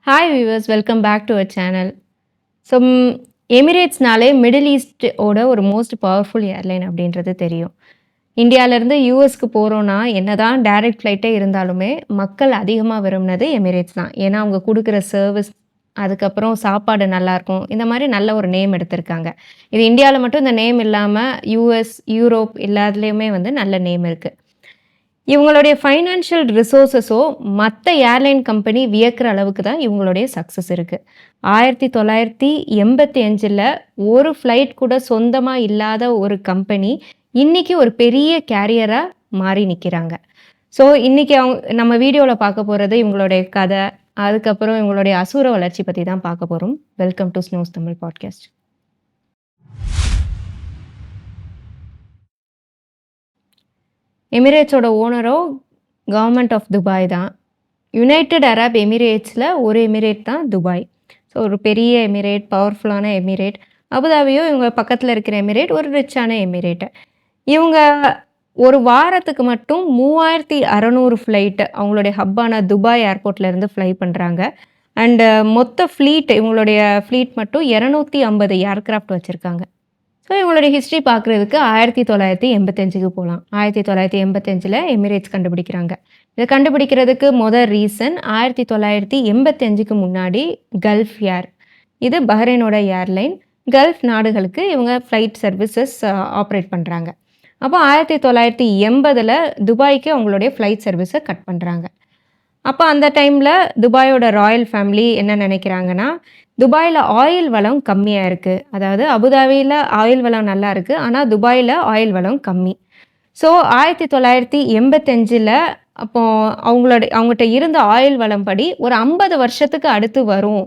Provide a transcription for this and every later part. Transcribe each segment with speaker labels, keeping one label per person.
Speaker 1: Hi viewers, welcome back to our channel. So எமிரேட்ஸ்னாலே middle east ஓட ஒரு most powerful airline அப்படின்றது தெரியும். இந்தியாவிலேருந்து யூஎஸ்க்கு போகிறோன்னா என்னதான் டைரக்ட் ஃப்ளைட்டே இருந்தாலுமே மக்கள் அதிகமாக விரும்பினது எமிரேட்ஸ் தான். ஏன்னா அவங்க கொடுக்குற சர்வீஸ், அதுக்கப்புறம் சாப்பாடு நல்லாயிருக்கும். இந்த மாதிரி நல்ல ஒரு நேம் எடுத்திருக்காங்க. இது இந்தியாவில் மட்டும் இந்த நேம் இல்லாமல் யூஎஸ், யூரோப் எல்லாத்துலேயுமே வந்து நல்ல நேம் இருக்குது. இவங்களுடைய ஃபைனான்ஷியல் ரிசோர்ஸஸோ மற்ற ஏர்லைன் கம்பெனி வியக்கிற அளவுக்கு தான் இவங்களுடைய சக்ஸஸ் இருக்குது. 1985ல் ஒரு ஃப்ளைட் கூட சொந்தமாக இல்லாத ஒரு கம்பெனி இன்னைக்கு ஒரு பெரிய கேரியராக மாறி நிற்கிறாங்க. ஸோ இன்றைக்கி நம்ம வீடியோவில் பார்க்க போகிறது இவங்களுடைய கதை, அதுக்கப்புறம் இவங்களுடைய அசூர வளர்ச்சி பற்றி தான் பார்க்க போகிறோம். Welcome to Snows Tamil podcast. எமிரேட்ஸோட ஓனரோ கவர்மெண்ட் ஆஃப் துபாய் தான். யுனைடெட் அரப் எமிரேட்ஸில் ஒரு எமிரேட் தான் துபாய். ஸோ ஒரு பெரிய எமிரேட், பவர்ஃபுல்லான எமிரேட். அபுதாபியும் இவங்க பக்கத்தில் இருக்கிற எமிரேட் ஒரு ரிச்சான எமிரேட்டு. இவங்க ஒரு வாரத்துக்கு மட்டும் 3600 ஃப்ளைட்டு அவங்களுடைய ஹப்பான துபாய் ஏர்போர்ட்லேருந்து ஃப்ளை பண்ணுறாங்க. அண்டு மொத்த ஃப்ளீட், இவங்களுடைய ஃப்ளீட் மட்டும் 250 ஏர்க்ராஃப்ட் வச்சுருக்காங்க. ஸோ இவங்களுடைய ஹிஸ்ட்ரி பார்க்குறதுக்கு 1985க்கு போகலாம். 1985ல் எமிரேட்ஸ் கண்டுபிடிக்கிறாங்க. இதை கண்டுபிடிக்கிறதுக்கு ரீசன் 1985க்கு முன்னாடி கல்ஃப் ஏர், இது பஹ்ரைனோட ஏர்லைன். கல்ஃப் நாடுகளுக்கு இவங்க ஃப்ளைட் சர்வீசஸ் ஆப்ரேட் பண்ணுறாங்க. அப்போ 1980ல் துபாய்க்கு அவங்களுடைய ஃப்ளைட் சர்வீஸை கட் பண்ணுறாங்க. அப்போ அந்த டைமில் துபாயோட ராயல் ஃபேமிலி என்ன நினைக்கிறாங்கன்னா, துபாயில் ஆயில் வளம் கம்மியாக இருக்குது. அதாவது அபுதாபியில் ஆயில் வளம் நல்லா இருக்குது, ஆனால் துபாயில் ஆயில் வளம் கம்மி. ஸோ 1985ல் அப்போது அவங்ககிட்ட இருந்த ஆயில் வளம் படி ஒரு 50 வருஷத்துக்கு அடுத்து வரும்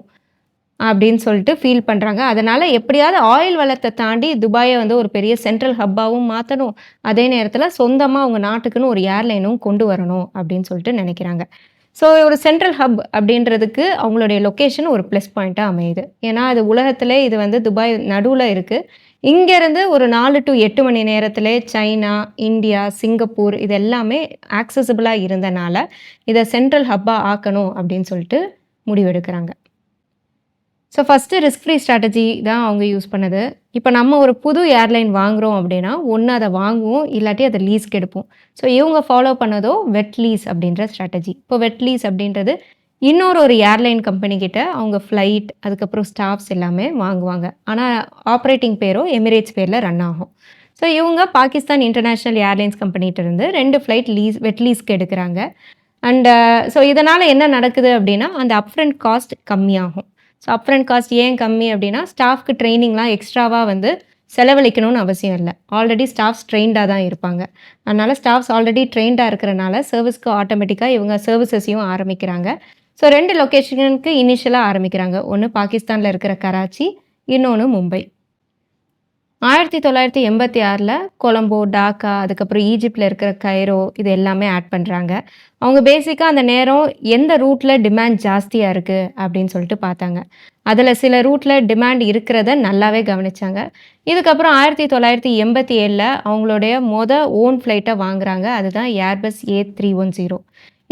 Speaker 1: அப்படின்னு சொல்லிட்டு ஃபீல் பண்ணுறாங்க. அதனால் எப்படியாவது ஆயில் வளத்தை தாண்டி துபாயை வந்து ஒரு பெரிய சென்ட்ரல் ஹப்பாகவும் மாற்றணும், அதே நேரத்தில் சொந்தமாக அவங்க நாட்டுக்குன்னு ஒரு ஏர்லைனும் கொண்டு வரணும் அப்படின்னு சொல்லிட்டு நினைக்கிறாங்க. ஸோ ஒரு சென்ட்ரல் ஹப் அப்படின்றதுக்கு அவங்களுடைய லொக்கேஷன் ஒரு ப்ளஸ் பாயிண்ட்டாக அமையுது. ஏன்னா அது உலகத்தில் இது வந்து துபாய் நடுவில் இருக்குது. இங்கேருந்து ஒரு 4 to 8 மணி நேரத்தில் சைனா, இந்தியா, சிங்கப்பூர் இது எல்லாமே ஆக்சசிபிளாக இருந்தனால இதை சென்ட்ரல் ஹப்பாக ஆக்கணும் அப்படின்னு சொல்லிட்டு முடிவெடுக்கிறாங்க. So first risk free strategy தான் அவங்க யூஸ் பண்ணது. இப்போ நம்ம ஒரு புது ஏர்லைன் வாங்குகிறோம் அப்படின்னா ஒன்று அதை வாங்குவோம், இல்லாட்டி அதை லீஸ்க்கு எடுப்போம். ஸோ இவங்க ஃபாலோ பண்ணதோ வெட் லீஸ் அப்படின்ற ஸ்ட்ராட்டஜி. இப்போ வெட் லீஸ் அப்படின்றது ஒரு ஏர்லைன் கம்பெனிக்கிட்ட அவங்க ஃப்ளைட், அதுக்கப்புறம் ஸ்டாஃப்ஸ் எல்லாமே வாங்குவாங்க. ஆனால் ஆப்ரேட்டிங் பேரோ எமிரேட்ஸ் பேரில் ரன் ஆகும். ஸோ இவங்க பாகிஸ்தான் இன்டர்நேஷ்னல் ஏர்லைன்ஸ் கம்பெனிகிட்ட இருந்து 2 ஃப்ளைட் வெட் லீஸ்க்கு எடுக்கிறாங்க. அண்டு ஸோ இதனால் என்ன நடக்குது அப்படின்னா அந்த அப்ஃப்ரண்ட் காஸ்ட் கம்மியாகும். ஸோ அப்ஃப்ரண்ட் காஸ்ட் ஏன் கம்மி அப்படின்னா ஸ்டாஃப்க்கு ட்ரைனிங்லாம் எக்ஸ்ட்ராவாக வந்து செலவழிக்கணும்னு அவசியம் இல்லை. ஆல்ரெடி ஸ்டாஃப்ஸ் ட்ரெயின்டாக தான் இருப்பாங்க. அதனால் ஸ்டாஃப்ஸ் ஆல்ரெடி ட்ரெயின்டாக இருக்கிறனால சர்வீஸ்க்கு ஆட்டோமேட்டிக்காக இவங்க சர்வீசஸையும் ஆரம்பிக்கிறாங்க. ஸோ 2 லொக்கேஷனுக்கு இனிஷியலாக ஆரம்பிக்கிறாங்க. ஒன்று பாகிஸ்தானில் இருக்கிற கராச்சி, இன்னொன்று மும்பை. 1986ல் கொலம்போ, டாக்கா, அதுக்கப்புறம் ஈஜிப்டில் இருக்கிற கைரோ இது எல்லாமே ஆட் பண்ணுறாங்க. அவங்க பேசிக்காக அந்த நேரம் எந்த ரூட்டில் டிமாண்ட் ஜாஸ்தியாக இருக்குது அப்படின்னு சொல்லிட்டு பார்த்தாங்க. அதில் சில ரூட்டில் டிமாண்ட் இருக்கிறத நல்லாவே கவனித்தாங்க. இதுக்கப்புறம் 1987ல் அவங்களுடைய ஓன் ஃப்ளைட்டை வாங்குகிறாங்க. அதுதான் ஏர்பஸ் A310.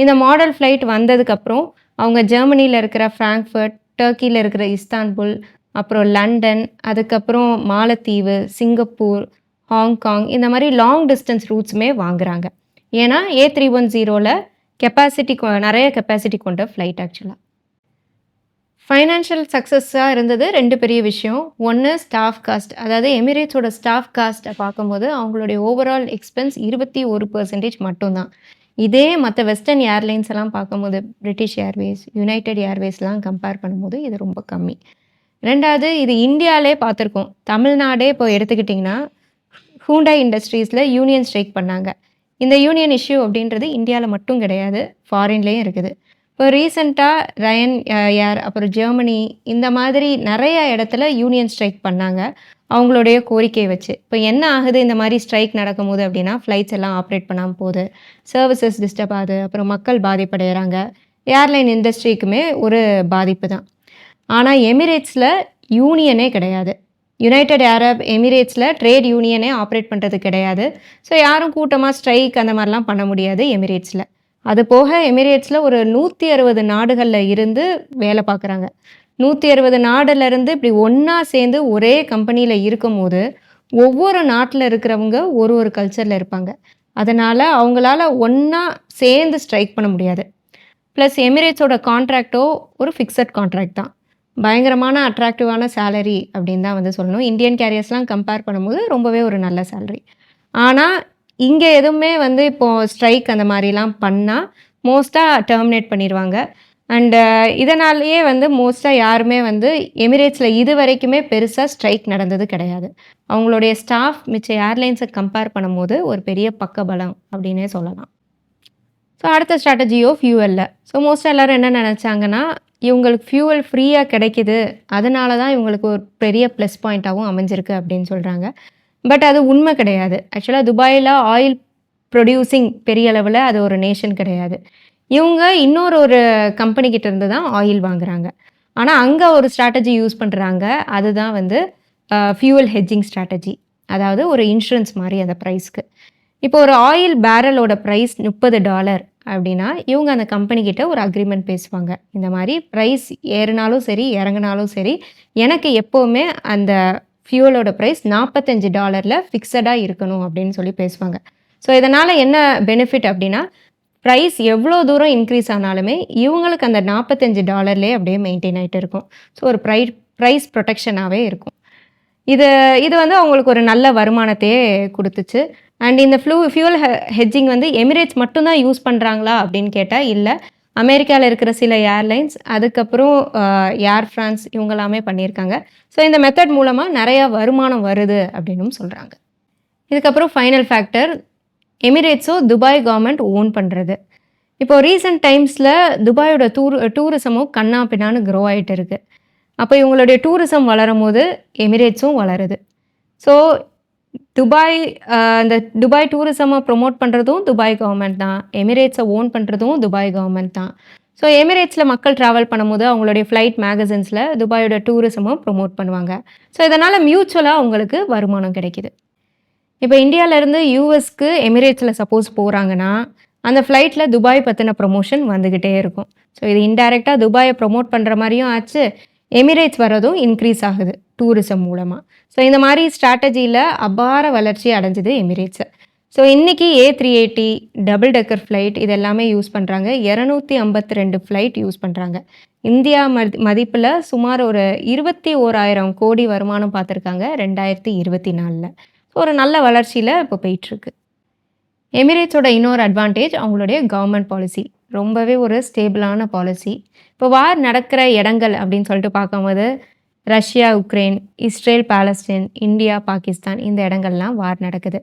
Speaker 1: இந்த மாடல் ஃப்ளைட் வந்ததுக்கப்புறம் அவங்க ஜெர்மனியில் இருக்கிற ஃப்ராங்க்ஃபர்ட், டர்க்கியில் இருக்கிற இஸ்தான்புல், அப்புறம் லண்டன், அதுக்கப்புறம் மாலத்தீவு, சிங்கப்பூர், ஹாங்காங் இந்த மாதிரி லாங் டிஸ்டன்ஸ் ரூட்ஸுமே வாங்குகிறாங்க. ஏன்னா A310ல் நிறைய கெப்பாசிட்டி கொண்ட ஃப்ளைட் ஆக்சுவலாக. ஃபைனான்ஷியல் சக்ஸஸாக இருந்தது 2 பெரிய விஷயம். ஒன்று ஸ்டாஃப் காஸ்ட், அதாவது எமிரேட்ஸோட ஸ்டாஃப் காஸ்ட்டை பார்க்கும்போது அவங்களுடைய ஓவரால் எக்ஸ்பென்ஸ் 21% மட்டும்தான். இதே மற்ற வெஸ்டர்ன் ஏர்லைன்ஸ் எல்லாம் பார்க்கும்போது பிரிட்டிஷ் ஏர்வேஸ், யுனைடெட் ஏர்வேஸ்லாம் கம்பேர் பண்ணும்போது இது ரொம்ப கம்மி. 2வது இது இந்தியாவிலே பார்த்துருக்கோம். தமிழ்நாடே இப்போ எடுத்துக்கிட்டிங்கன்னா ஹூண்டாய் இண்டஸ்ட்ரீஸில் யூனியன் ஸ்ட்ரைக் பண்ணாங்க. இந்த யூனியன் இஷ்யூ அப்படின்றது இந்தியாவில் மட்டும் கிடையாது, ஃபாரின்லேயும் இருக்குது. இப்போ ரீசெண்டாக ரயன் ஏர், அப்புறம் ஜெர்மனி இந்த மாதிரி நிறைய இடத்துல யூனியன் ஸ்ட்ரைக் பண்ணாங்க அவங்களுடைய கோரிக்கையை வச்சு. இப்போ என்ன ஆகுது இந்த மாதிரி ஸ்ட்ரைக் நடக்கும்போது அப்படின்னா ஃப்ளைட்ஸ் எல்லாம் ஆப்ரேட் பண்ணாமல் போகுது, சர்வீசஸ் டிஸ்டர்ப் ஆகுது, அப்புறம் மக்கள் பாதிப்படைகிறாங்க. ஏர்லைன் இண்டஸ்ட்ரிக்குமே ஒரு பாதிப்பு தான். ஆனால் எமிரேட்ஸில் யூனியனே கிடையாது. யுனைடெட் அரப் எமிரேட்ஸில் ட்ரேட் யூனியனே ஆப்ரேட் பண்ணுறது கிடையாது. ஸோ யாரும் கூட்டமாக ஸ்ட்ரைக் அந்த மாதிரிலாம் பண்ண முடியாது எமிரேட்ஸில். அது போக எமிரேட்ஸ்ல ஒரு 160 நாடுகள்ல இருந்து வேலை பார்க்குறாங்க. 160 நாடுலருந்து இப்படி ஒண்ணா சேர்ந்து ஒரே கம்பெனியில இருக்கும்போது, ஒவ்வொரு நாட்ல இருக்கிறவங்க ஒரு கல்ச்சர்ல இருப்பாங்க. அதனால அவங்களால ஒண்ணா சேர்ந்து ஸ்ட்ரைக் பண்ண முடியாது. பிளஸ் எமிரேட்ஸோட கான்ட்ராக்ட்டோ ஒரு ஃபிக்ஸட் கான்ட்ராக்ட் தான். பயங்கரமான அட்ராக்டிவான சேலரி அப்படின்னு தான் வந்து சொல்லணும். இந்தியன் கேரியர்ஸ்லாம் கம்பேர் பண்ணும்போது ரொம்பவே ஒரு நல்ல சேலரி. ஆனா, இங்க எதுவுமே வந்து இப்போ ஸ்ட்ரைக் அந்த மாரிலாம் பண்ணா, மோஸ்ட்டா டெர்மினேட் பண்ணிருவாங்க. அண்ட் இதனாலேயே வந்து மோஸ்ட்டா யாருமே வந்து எமிரேட்ஸ்ல இதுவரைக்குமே பெருசா ஸ்ட்ரைக் நடந்தது கிடையாது. அவங்களுடைய ஸ்டாஃப் மிச்ச ஏர்லைன்ஸ கம்பேர் பண்ணும்போது ஒரு பெரிய பக்கபலம் அப்படின்னே சொல்லலாம். ஸோ அடுத்த ஸ்ட்ராட்டஜியோ ஃபியூவல்ல. ஸோ மோஸ்ட்டா எல்லாரும் என்ன நெனச்சாங்கன்னா, இவங்களுக்கு ஃபியூவல் ஃப்ரீயா கிடைக்குது. அதனால தான் இவங்களுக்கு ஒரு பெரிய ப்ளஸ் பாயிண்ட்டாவும் அமைஞ்சிருக்கு அப்படின்னு சொல்றாங்க. பட் அது உண்மை கிடையாது. ஆக்சுவலா துபாயில ஆயில் ப்ரொடியூசிங் பெரிய அளவுல அது ஒரு நேஷன் கிடையாது. இவங்க இன்னொரு கம்பெனி கிட்ட இருந்து தான் ஆயில் வாங்குறாங்க. ஆனா அங்க ஒரு ஸ்ட்ராட்டஜி யூஸ் பண்றாங்க. அதுதான் வந்து ஃபியூவல் ஹெட்ஜிங் ஸ்ட்ராட்டஜி. அதாவது ஒரு இன்சூரன்ஸ் மாரி அந்த பிரைஸ்க்கு. இப்போ ஒரு ஆயில் பேரலோட பிரைஸ் $30 அப்படின்னா, இவங்க அந்த கம்பெனி கிட்ட ஒரு அக்ரீமெண்ட் பேசுவாங்க. இந்த மாரி பிரைஸ் ஏறுனாலும் சரி, இறங்குனாலும் சரி, எனக்கு எப்பவுமே அந்த ஃபியூவலோட பிரைஸ் $45ல ஃபிக்ஸடா இருக்கணும் அப்படின்னு சொல்லி பேசுவாங்க. ஸோ இதனால என்ன பெனிஃபிட் அப்படின்னா, பிரைஸ் எவ்வளோ தூரம் இன்க்ரீஸ் ஆனாலுமே, இவங்களுக்கு அந்த $45லயே அப்படியே மெயின்டெயின் ஆயிட்டு இருக்கும். ஸோ ஒரு பிரைஸ் புரொடெக்ஷனாவே இருக்கும். இது இது வந்து அவங்களுக்கு ஒரு நல்ல வருமானத்தையே குடுத்துச்சு. அண்ட் இந்த ஃபியூவல் ஹெட்ஜிங் வந்து எமிரேட்ஸ் மட்டும் தான் யூஸ் பண்றாங்களா அப்படின்னு கேட்டா இல்ல. அமெரிக்கால இருக்கிற சில ஏர்லைன்ஸ், அதுக்கப்புறம் ஏர் ஃப்ரான்ஸ் இவங்க எல்லாமே பண்ணியிருக்காங்க. ஸோ இந்த மெத்தட் மூலமா நெறைய வருமானம் வருது அப்படின்னும் சொல்றாங்க. இதுக்கப்புறம் ஃபைனல் ஃபேக்டர் எமிரேட்ஸோ துபாய் கவர்மெண்ட் ஓன் பண்றது. இப்போ ரீசென்ட் டைம்ஸ்ல துபாயோட டூரிசமும் கன்னா பின்னான்னு க்ரோ ஆயிட்டு இருக்கு. அப்போ இவங்களுடைய டூரிசம் வளரும்போது எமிரேட்ஸும் வளருது. ஸோ துபாய் அந்த துபாய் டூரிசம ப்ரொமோட் பண்றதும் துபாய் கவர்மெண்ட் தான். எமிரேட்ஸ ஓன் பண்றதும் துபாய் கவர்மெண்ட் தான். ஸோ எமிரேட்ஸ்ல மக்கள் டிராவல் பண்ணும்போது அவங்களுடைய ஃப்ளைட் மேகசின்ஸ்ல துபாயோட டூரிசமும் ப்ரொமோட் பண்ணுவாங்க. ஸோ இதனால மியூச்சுவலா அவங்களுக்கு வருமானம் கிடைக்குது. இப்போ இந்தியாவிலேருந்து யுஎஸ்க்கு எமிரேட்ஸ்ல சப்போஸ் போறாங்கன்னா, அந்த ஃப்ளைட்ல துபாய் பத்தின ப்ரமோஷன் வந்துகிட்டே இருக்கும். ஸோ இது இன்டைரக்ட்டா துபாய ப்ரமோட் பண்ற மாரியும் ஆச்சு. எமிரேட்ஸ் வர்றதும் இன்க்ரீஸ் ஆகுது டூரிசம் மூலமா. ஸோ இந்த மாரி ஸ்ட்ராட்டஜில அபார வளர்ச்சி அடைஞ்சது எமிரேட்ஸ். ஸோ இன்னைக்கு A380 டபுள் டெக்கர் ஃப்ளைட் இது எல்லாமே யூஸ் பண்றாங்க. 252 ஃப்ளைட் யூஸ் பண்றாங்க. இந்தியா மதிப்புல சுமார் ஒரு 21,000 கோடி வருமானம் பார்த்துருக்காங்க 2024ல. ஒரு நல்ல வளர்ச்சியில இப்போ போயிட்டுருக்கு. எமிரேட்ஸோட இன்னொரு அட்வான்டேஜ் அவங்களுடைய கவர்மெண்ட் பாலிசி. ரொம்பவே ஒரு ஸ்டேபிளான பாலிசி. இப்போ வார் நடக்கிற இடங்கள் அப்படின்னு சொல்லிட்டு பார்க்கும்போது, Russia, Ukraine, Israel, Palestine, India, Pakistan இந்த இடங்கள்லாம் வார் நடக்குது.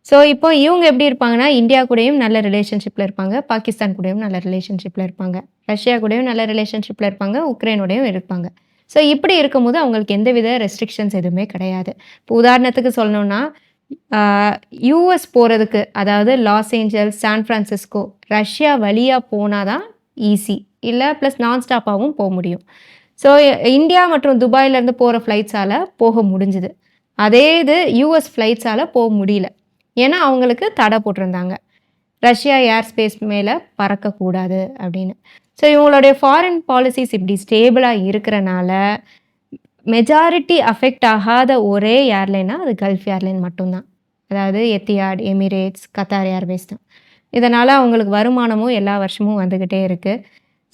Speaker 1: ஸோ இப்போ இவங்க எப்படி இருப்பாங்கன்னா, இந்தியா கூடயும் நல்ல ரிலேஷன்ஷிப்ல இருப்பாங்க. பாகிஸ்தான் கூடயும் நல்ல ரிலேஷன்ஷிப்ல இருப்பாங்க. ரஷ்யா கூடயும் நல்ல ரிலேஷன்ஷிப்ல இருப்பாங்க. உக்ரைனோடையும் இருப்பாங்க. ஸோ இப்படி இருக்கும்போது அவங்களுக்கு எந்தவித ரெஸ்ட்ரிக்ஷன்ஸ் எதுவுமே கிடையாது. இப்போ உதாரணத்துக்கு சொல்லணும்னா, யுஎஸ் போறதுக்கு அதாவது Los Angeles, San Francisco, Russia வழியா போனா தான் ஈஸி. இல்ல ப்ளஸ் நான் ஸ்டாப்பாவும் போ முடியும். ஸோ இந்தியா மற்றும் துபாயிலேருந்து போற ஃப்ளைட்ஸால போக முடிஞ்சுது. அதே இது யுஎஸ் ஃப்ளைட்ஸால போ முடியல. ஏன்னா அவங்களுக்கு தடை போட்டிருந்தாங்க. ரஷ்யா ஏர் ஸ்பேஸ் மேல பறக்கக்கூடாது அப்படின்னு. ஸோ இவங்களுடைய ஃபாரின் பாலிசிஸ் இப்படி ஸ்டேபிளா இருக்கிறனால, மெஜாரிட்டி அஃபெக்ட் ஆகாத ஒரே ஏர்லைன்னா அது கல்ஃப் ஏர்லைன் மட்டும் தான். அதாவது எத்திஹாட், எமிரேட்ஸ், கத்தார் ஏர்வேஸ் தான். இதனால அவங்களுக்கு வருமானமும் எல்லா வருஷமும் வந்துகிட்டே இருக்கு.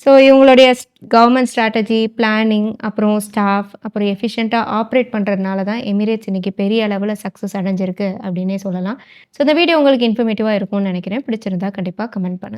Speaker 1: ஸோ இவங்களுடைய கவர்மெண்ட் ஸ்ட்ராட்டஜி, பிளானிங், அப்புறம் ஸ்டாஃப், அப்புறம் எஃபிஷியன்ட்டா ஆப்ரேட் பண்றதுனால தான் எமிரேட்ஸ் இன்னைக்கு பெரிய அளவுல சக்ஸஸ் அடைஞ்சிருக்கு அப்படின்னே சொல்லலாம். ஸோ இந்த வீடியோ உங்களுக்கு இன்ஃபர்மேட்டிவா இருக்கும்னு நினைக்கிறேன். பிடிச்சிருந்தா கண்டிப்பா கமெண்ட் பண்ணுங்க.